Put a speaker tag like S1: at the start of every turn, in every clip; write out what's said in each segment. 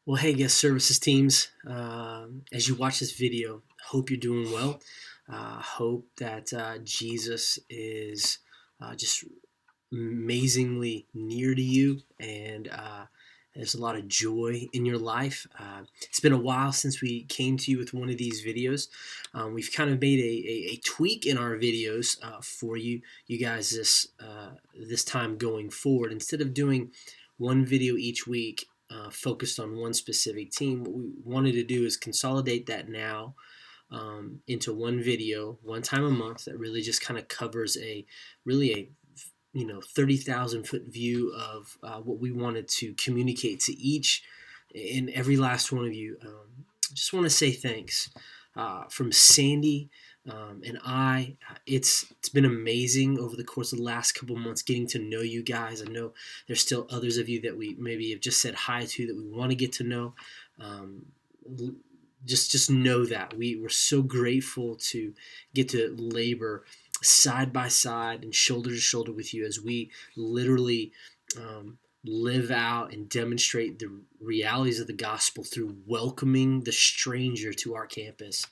S1: Well, hey, guest services teams, as you watch this video, hope you're doing well. Hope that Jesus is just amazingly near to you and there's a lot of joy in your life. It's been a while since we came to you with one of these videos. We've kind of made a tweak in our videos for you guys this time going forward. Instead of doing one video each week focused on one specific team, what we wanted to do is consolidate that now into one video, one time a month that really just kind of covers a 30,000 foot view of what we wanted to communicate to each and every last one of you. Just want to say thanks from Sandy and I. It's been amazing over the course of the last couple months getting to know you guys. I know there's still others of you that we maybe have just said hi to that we want to get to know. Um, just know that we're so grateful to get to labor side by side and shoulder to shoulder with you as we literally live out and demonstrate the realities of the gospel through welcoming the stranger to our campus,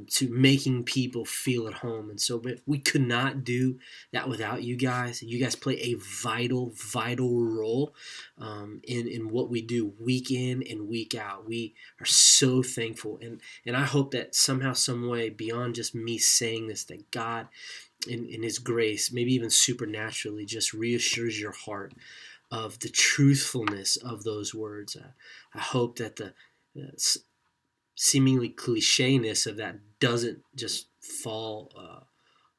S1: to making people feel at home. And so we could not do that without you guys. You guys play a vital role in what we do week in and week out. We are so thankful. And I hope that somehow, some way, beyond just me saying this, that God in his grace, maybe even supernaturally, just reassures your heart of the truthfulness of those words. I hope that the seemingly clichéness of that doesn't just fall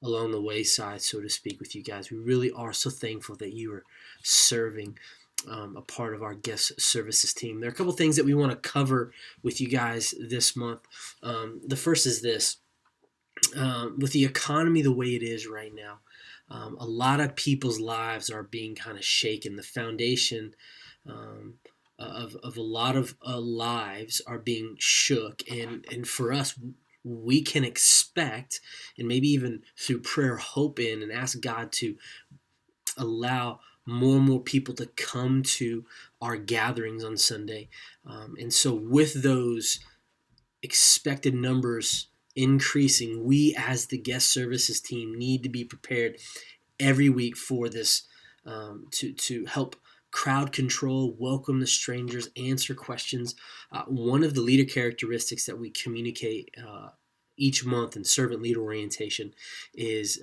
S1: along the wayside, so to speak, with you guys. We really are so thankful that you are serving a part of our guest services team. There are a couple things that we want to cover with you guys this month. The first is this. With the economy the way it is right now, a lot of people's lives are being kind of shaken. The foundation of a lot of lives are being shook, and for us, we can expect, and maybe even through prayer, hope in and ask God to allow more and more people to come to our gatherings on Sunday. And so with those expected numbers increasing, we as the guest services team need to be prepared every week for this, to help crowd control, welcome the strangers, answer questions. One of the leader characteristics that we communicate each month in servant leader orientation is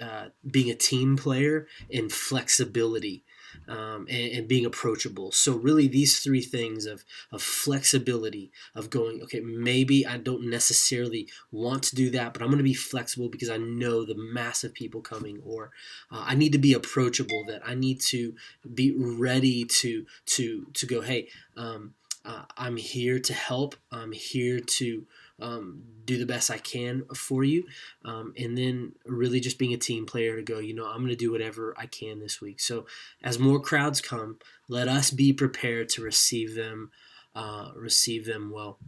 S1: being a team player and flexibility. And being approachable. So really these three things of flexibility, of going, okay, maybe I don't necessarily want to do that, but I'm going to be flexible because I know the mass of people coming, or I need to be approachable, that I need to be ready to go, hey, I'm here to help. I'm here to do the best I can for you. And then really just being a team player to go, I'm going to do whatever I can this week. So as more crowds come, let us be prepared to receive them well.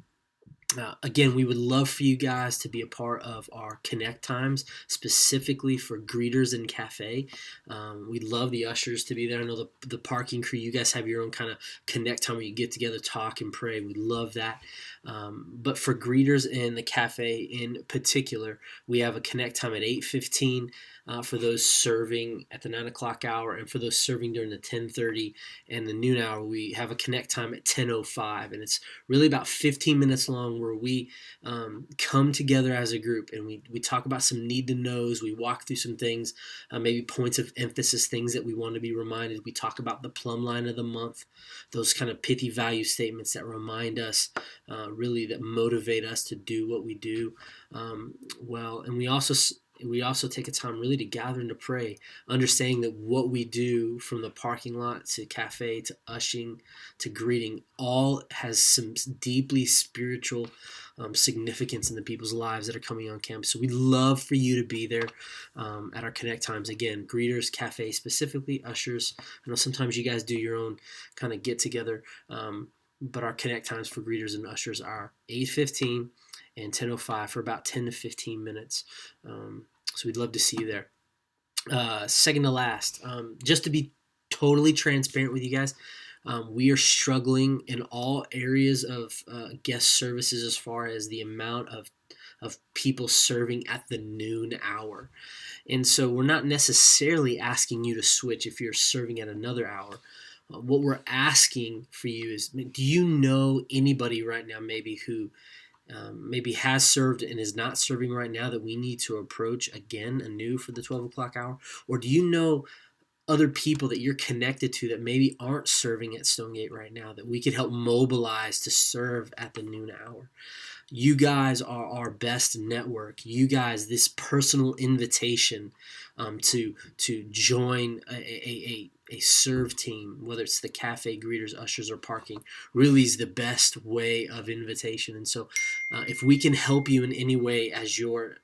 S1: Again, we would love for you guys to be a part of our Connect Times, specifically for greeters and cafe. We'd love the ushers to be there. I know the parking crew, you guys have your own kind of Connect Time where you get together, talk, and pray. We love that. But for greeters and the cafe in particular, we have a Connect Time at 8:15 for those serving at the 9 o'clock hour, and for those serving during the 10:30 and the noon hour, we have a Connect Time at 10:05, and it's really about 15 minutes long, where we come together as a group and we talk about some need to knows. We walk through some things, maybe points of emphasis, things that we want to be reminded. We talk about the plumb line of the month, those kind of pithy value statements that remind us, really that motivate us to do what we do well. And we also take a time really to gather and to pray, understanding that what we do, from the parking lot to cafe to ushing to greeting, all has some deeply spiritual significance in the people's lives that are coming on campus. So we'd love for you to be there at our Connect Times. Again, greeters, cafe specifically, ushers. I know sometimes you guys do your own kind of get together, but our Connect Times for greeters and ushers are 8:15 and 10:05 for about 10 to 15 minutes. So we'd love to see you there. Second to last, just to be totally transparent with you guys, We are struggling in all areas of guest services as far as the amount of people serving at the noon hour. And so we're not necessarily asking you to switch if you're serving at another hour. What we're asking for you is, do you know anybody right now maybe who maybe has served and is not serving right now that we need to approach again anew for the 12 o'clock hour? Or do you know other people that you're connected to that maybe aren't serving at Stonegate right now that we could help mobilize to serve at the noon hour? You guys are our best network. You guys, this personal invitation to join a serve team, whether it's the cafe, greeters, ushers, or parking, really is the best way of invitation. And so, if we can help you in any way as your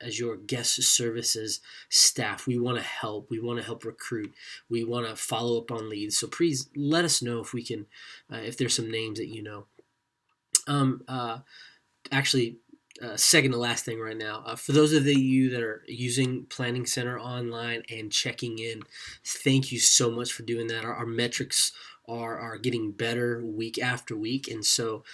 S1: guest services staff, we want to help. We want to help recruit. We want to follow up on leads. So please let us know if we can, if there's some names that you know. Actually, second to last thing right now, for those of you that are using Planning Center online and checking in, thank you so much for doing that. Our metrics are getting better week after week, and so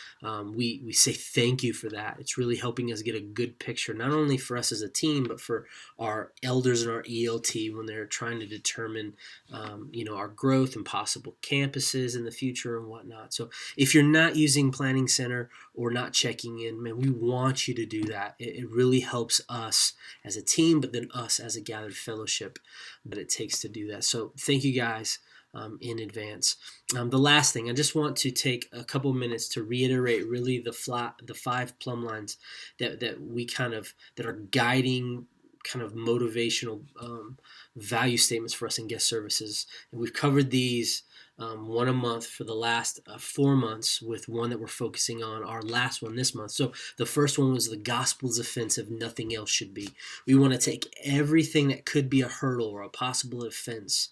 S1: we say thank you for that. It's really helping us get a good picture, not only for us as a team, but for our elders and our ELT when they're trying to determine our growth and possible campuses in the future and whatnot. So if you're not using Planning Center or not checking in, man, we want you to do that. It really helps us as a team, but then us as a gathered fellowship that it takes to do that. So thank you guys in advance. The last thing, I just want to take a couple minutes to reiterate really the 5 plumb lines that are guiding kind of motivational value statements for us in guest services. And we've covered these one a month for the last 4 months, with one that we're focusing on, our last one this month. So the first one was the gospel's offensive, nothing else should be. We want to take everything that could be a hurdle or a possible offense,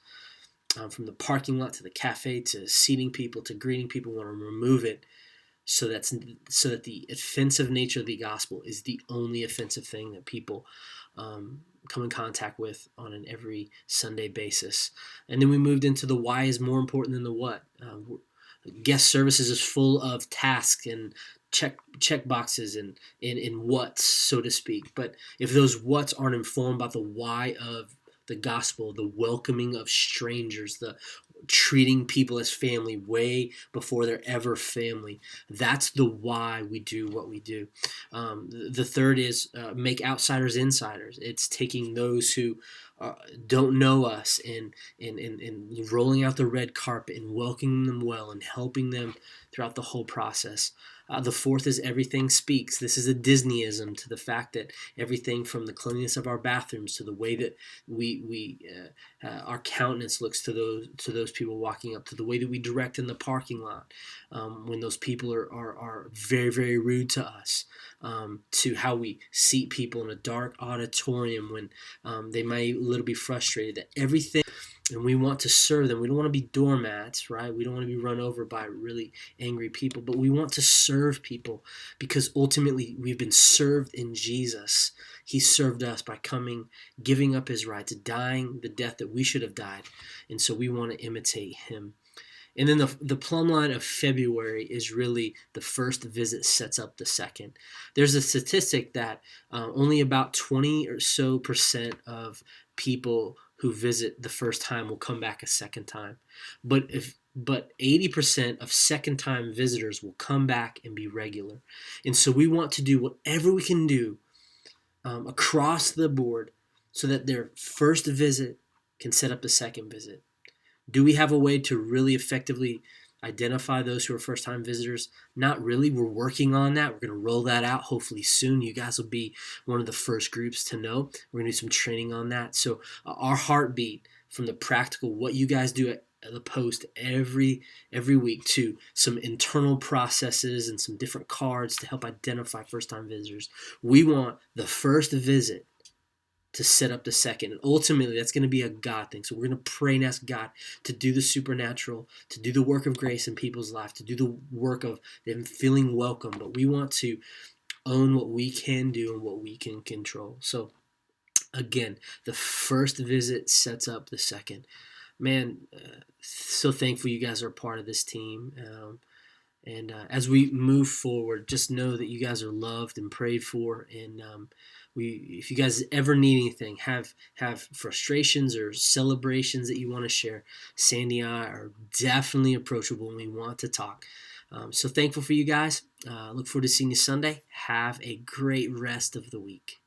S1: from the parking lot to the cafe to seating people to greeting people. We want to remove it so that the offensive nature of the gospel is the only offensive thing that people come in contact with on an every Sunday basis. And then we moved into the why is more important than the what. Guest services is full of tasks and check boxes and what's, so to speak. But if those what's aren't informed by the why of the gospel, the welcoming of strangers, the treating people as family way before they're ever family, that's the why we do what we do. The third is make outsiders insiders. It's taking those who don't know us and rolling out the red carpet and welcoming them well and helping them throughout the whole process. The fourth is everything speaks. This is a Disneyism to the fact that everything from the cleanliness of our bathrooms to the way that our countenance looks to those people walking up, to the way that we direct in the parking lot when those people are very, very rude to us, to how we seat people in a dark auditorium when they might a little be frustrated. That everything. And we want to serve them. We don't want to be doormats, right? We don't want to be run over by really angry people, but we want to serve people because ultimately we've been served in Jesus. He served us by coming, giving up his rights, dying the death that we should have died. And so we want to imitate him. And then the plumb line of February is really the first visit sets up the second. There's a statistic that only about 20% or so of people who visit the first time will come back a second time. But 80% of second time visitors will come back and be regular. And so we want to do whatever we can do across the board so that their first visit can set up the second visit. Do we have a way to really effectively identify those who are first-time visitors? Not really. We're working on that. We're going to roll that out hopefully soon. You guys will be one of the first groups to know. We're going to do some training on that. So our heartbeat from the practical, what you guys do at the post every week, to some internal processes and some different cards to help identify first-time visitors. We want the first visit to set up the second. And ultimately, that's going to be a God thing. So we're going to pray and ask God to do the supernatural, to do the work of grace in people's life, to do the work of them feeling welcome. But we want to own what we can do and what we can control. So again, the first visit sets up the second. man, so thankful you guys are a part of this team. And as we move forward, just know that you guys are loved and prayed for. And if you guys ever need anything, have frustrations or celebrations that you want to share, Sandy and I are definitely approachable and we want to talk. So thankful for you guys. Look forward to seeing you Sunday. Have a great rest of the week.